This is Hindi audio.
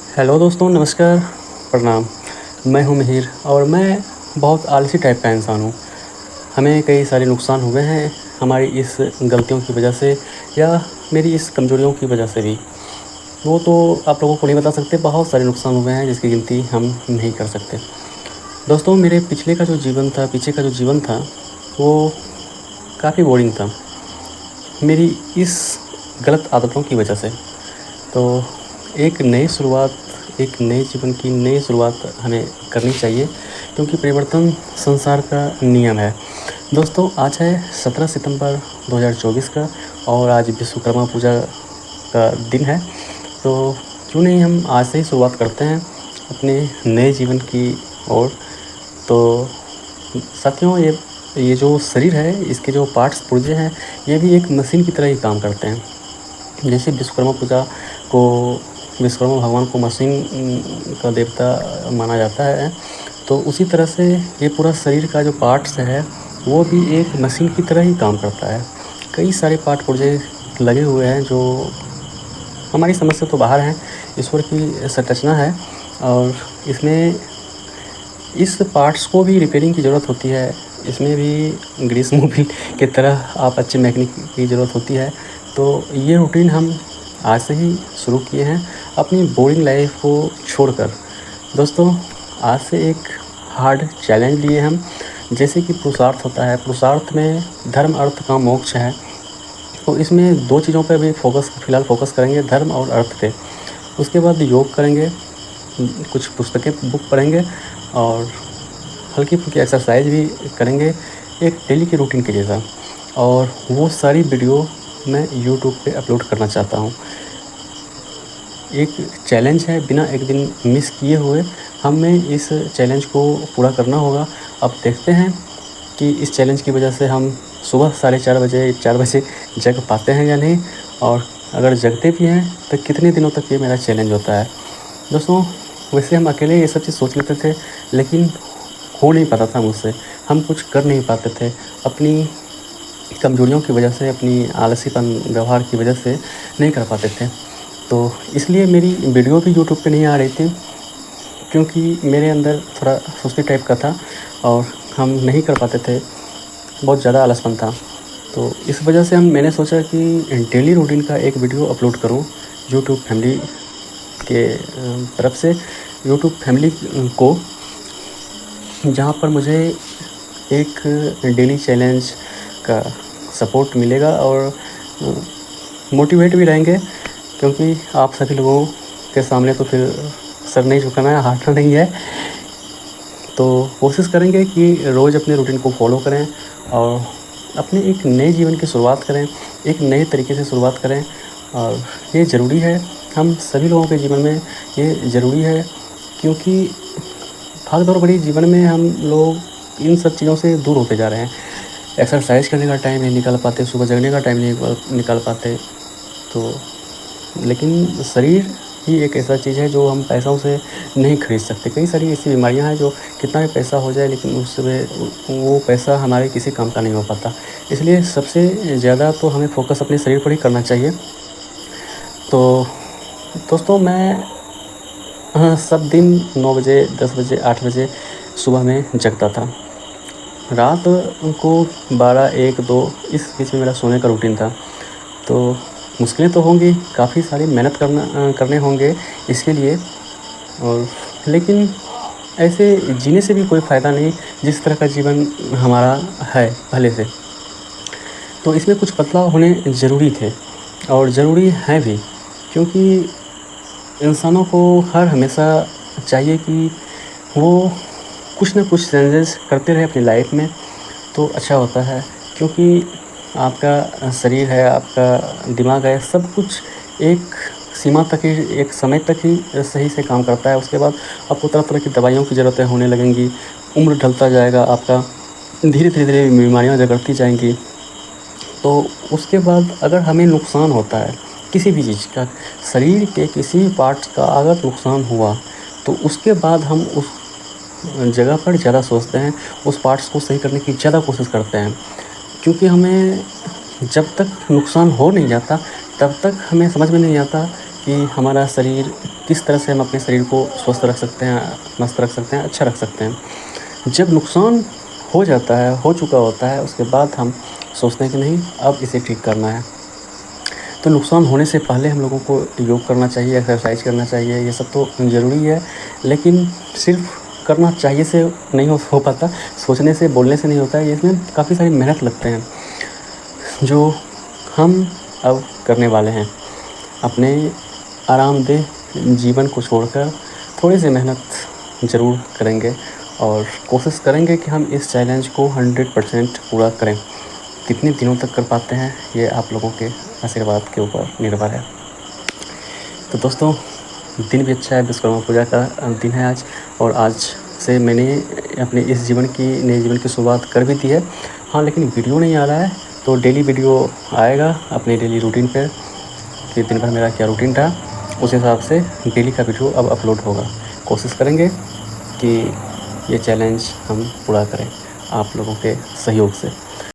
हेलो दोस्तों, नमस्कार, प्रणाम। मैं हूं मिहिर और मैं बहुत आलसी टाइप का इंसान हूं। हमें कई सारे नुकसान हुए हैं हमारी इस गलतियों की वजह से या मेरी इस कमज़ोरियों की वजह से भी। वो तो आप लोगों को नहीं बता सकते, बहुत सारे नुकसान हुए हैं जिसकी गिनती हम नहीं कर सकते। दोस्तों, मेरे पीछे का जो जीवन था वो काफ़ी बोरिंग था मेरी इस गलत आदतों की वजह से। तो एक नए जीवन की नई शुरुआत हमें करनी चाहिए, क्योंकि परिवर्तन संसार का नियम है। दोस्तों, आज है 17 सितंबर 2024 का और आज विश्वकर्मा पूजा का दिन है। तो क्यों नहीं हम आज से ही शुरुआत करते हैं अपने नए जीवन की ओर। तो साथियों, ये जो शरीर है, इसके जो पार्ट्स पुर्जे हैं, ये भी एक मशीन की तरह ही काम करते हैं। जैसे को विश्वकर्मा भगवान को मशीन का देवता माना जाता है, तो उसी तरह से ये पूरा शरीर का जो पार्ट्स है वो भी एक मशीन की तरह ही काम करता है। कई सारे पार्ट पुर्जे लगे हुए हैं जो हमारी समझ से तो बाहर हैं, ईश्वर की संरचना है। और इसमें इस पार्ट्स को भी रिपेयरिंग की ज़रूरत होती है। इसमें भी ग्रीस मोबिल की तरह आप अच्छे मैकेनिक की ज़रूरत होती है। तो ये रूटीन हम आज से ही शुरू किए हैं अपनी बोरिंग लाइफ को छोड़कर। दोस्तों, आज से एक हार्ड चैलेंज लिए हम। जैसे कि पुरुषार्थ होता है, पुरुषार्थ में धर्म, अर्थ, काम, मोक्ष है। तो इसमें 2 चीज़ों पे भी फ़िलहाल फ़ोकस करेंगे, धर्म और अर्थ पे। उसके बाद योग करेंगे, कुछ पुस्तकें बुक पढ़ेंगे और हल्की-फुल्की एक्सरसाइज भी करेंगे, एक डेली के रूटीन के जैसा। और वो सारी वीडियो मैं यूट्यूब पे अपलोड करना चाहता हूँ। एक चैलेंज है, बिना एक दिन मिस किए हुए हमें इस चैलेंज को पूरा करना होगा। अब देखते हैं कि इस चैलेंज की वजह से हम सुबह 4:30 बजे जग पाते हैं या नहीं, और अगर जगते भी हैं तो कितने दिनों तक ये मेरा चैलेंज होता है। दोस्तों, वैसे हम अकेले ये सब चीज़ सोच लेते थे, लेकिन हो नहीं पाता था मुझसे। हम कुछ कर नहीं पाते थे अपनी कमज़ोरियों की वजह से, अपनी आलसीपन व्यवहार की वजह से नहीं कर पाते थे। तो इसलिए मेरी वीडियो भी यूट्यूब पे नहीं आ रही थी, क्योंकि मेरे अंदर थोड़ा सुस्ती टाइप का था और हम नहीं कर पाते थे, बहुत ज़्यादा आलसपन था। तो इस वजह से मैंने सोचा कि डेली रूटीन का एक वीडियो अपलोड करूं यूट्यूब फैमिली के तरफ से, यूट्यूब फैमिली को, जहां पर मुझे एक डेली चैलेंज का सपोर्ट मिलेगा और मोटिवेट भी रहेंगे, क्योंकि आप सभी लोगों के सामने तो फिर सर नहीं झुकाना है, हारना नहीं है। तो कोशिश करेंगे कि रोज़ अपने रूटीन को फॉलो करें और अपने एक नए जीवन की शुरुआत करें, एक नए तरीके से शुरुआत करें। और ये ज़रूरी है, हम सभी लोगों के जीवन में ये ज़रूरी है, क्योंकि भाग-दौड़ भरी जीवन में हम लोग इन सब चीज़ों से दूर होते जा रहे हैं। एक्सरसाइज़ करने का टाइम नहीं निकाल पाते, सुबह जगने का टाइम नहीं निकाल पाते। तो लेकिन शरीर ही एक ऐसा चीज़ है जो हम पैसों से नहीं खरीद सकते। कई सारी ऐसी बीमारियां हैं जो कितना भी पैसा हो जाए, लेकिन उसमें वो पैसा हमारे किसी काम का नहीं हो पाता। इसलिए सबसे ज़्यादा तो हमें फ़ोकस अपने शरीर पर ही करना चाहिए। तो दोस्तों, मैं सब दिन 9 बजे, 10 बजे, 8 बजे सुबह में जगता था। रात को 12, 1, 2 इस बीच में मेरा सोने का रूटीन था। तो मुश्किलें तो होंगी, काफ़ी सारी मेहनत करने होंगे इसके लिए, और लेकिन ऐसे जीने से भी कोई फ़ायदा नहीं जिस तरह का जीवन हमारा है पहले से। तो इसमें कुछ बदलाव होने ज़रूरी थे और ज़रूरी हैं भी, क्योंकि इंसानों को हर हमेशा चाहिए कि वो कुछ ना कुछ चेंजेस करते रहे अपनी लाइफ में, तो अच्छा होता है। क्योंकि आपका शरीर है, आपका दिमाग है, सब कुछ एक सीमा तक ही, एक समय तक ही सही से काम करता है। उसके बाद आपको तरह-तरह की दवाइयों की ज़रूरतें होने लगेंगी, उम्र ढलता जाएगा आपका, धीरे-धीरे बीमारियाँ जकड़ती जाएँगी। तो उसके बाद अगर हमें नुकसान होता है किसी भी चीज़ का, शरीर के किसी भी पार्ट्स का अगर नुकसान हुआ, तो उसके बाद हम उस जगह पर ज़्यादा सोचते हैं, उस पार्ट्स को सही करने की ज़्यादा कोशिश करते हैं। क्योंकि हमें जब तक नुकसान हो नहीं जाता, तब तक हमें समझ में नहीं आता कि हमारा शरीर किस तरह से हम अपने शरीर को स्वस्थ रख सकते हैं, मस्त रख सकते हैं, अच्छा रख सकते हैं। जब नुकसान हो जाता है, हो चुका होता है, उसके बाद हम सोचते हैं कि नहीं अब इसे ठीक करना है। तो नुकसान होने से पहले हम लोगों को योग करना चाहिए, एक्सरसाइज करना चाहिए, ये सब तो ज़रूरी है, लेकिन सिर्फ करना चाहिए से नहीं हो पाता, सोचने से, बोलने से नहीं होता है। इसमें काफ़ी सारी मेहनत लगते हैं जो हम अब करने वाले हैं। अपने आरामदेह जीवन को छोड़कर थोड़ी सी मेहनत ज़रूर करेंगे और कोशिश करेंगे कि हम इस चैलेंज को 100% पूरा करें। कितने दिनों तक कर पाते हैं ये आप लोगों के आशीर्वाद के ऊपर निर्भर है। तो दोस्तों, दिन भी अच्छा है, विश्वकर्मा पूजा का दिन है आज, और आज से मैंने अपने इस नए जीवन की शुरुआत कर भी दी है। हाँ, लेकिन वीडियो नहीं आ रहा है, तो डेली वीडियो आएगा अपने डेली रूटीन पे कि दिन भर मेरा क्या रूटीन था, उस हिसाब से डेली का वीडियो अब अपलोड होगा। कोशिश करेंगे कि ये चैलेंज हम पूरा करें आप लोगों के सहयोग से।